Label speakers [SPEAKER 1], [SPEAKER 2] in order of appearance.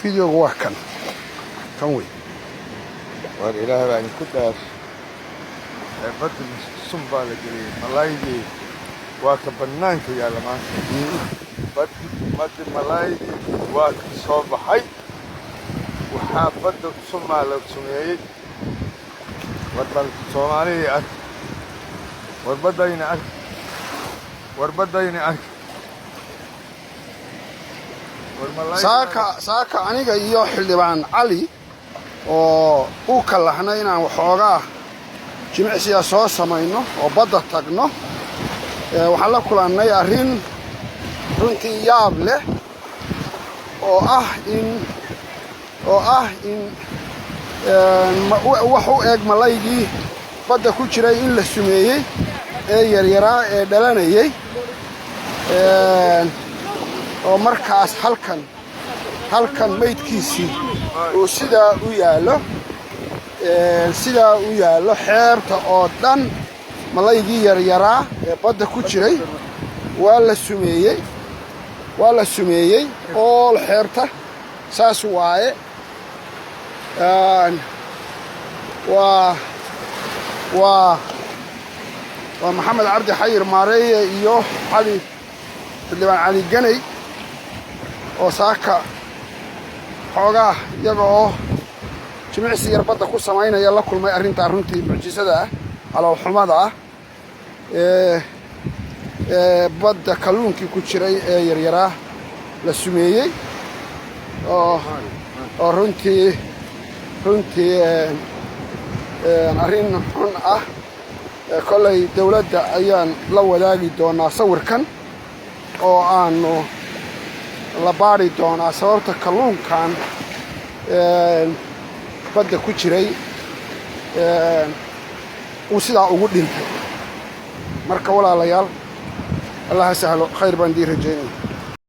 [SPEAKER 1] فيديو جواه كان وي
[SPEAKER 2] والإله بعد كده بدل الصنبا لجري ملايدي وكبنانك يا لمان بدل ملايدي وكصوب حي وحافظ الصنبا للسمية وبدل صومالي أك وبدين أك وبدين أك
[SPEAKER 1] saaka aniga iyo xildhibaan cali oo uu kalaxnay inaan waxoogaa jimicsiga soo samayno oo badda tagno waxaan la kulannay arrin runtii yaab leh oo ah in wax u eg malaygii badda ku jiray in la sumeeyey ee yaryaraa ee dhalanayay oo markaas halkan maydkiisii uu sidaa u yaallo xeebta oo dhan malaygii yaryaraa ee badda ku jiray waa la sumeeyey oo xeebta saas waaye waa maxamed cabdi xayir maareeye iyo xildhibaan cali ganay oo saaka xoogaa iyaga oo jimicsi yar badda ku samaynaya la kulmay arrintaa runtii mucjisada ah caloolxumada ah ee badda kalluunkii ku jiray ee yaryaraa la sumeeyey oo runtii arrin xun ah kollay dawladda ayaan la wadaagi doonaa sawirkan oo aanu la baari doonaa sababta kalluunkan badda ku jiray uu sidaa ugu dhintay marka walaalayaal allaha sahlo khayr baan dii rajaynaya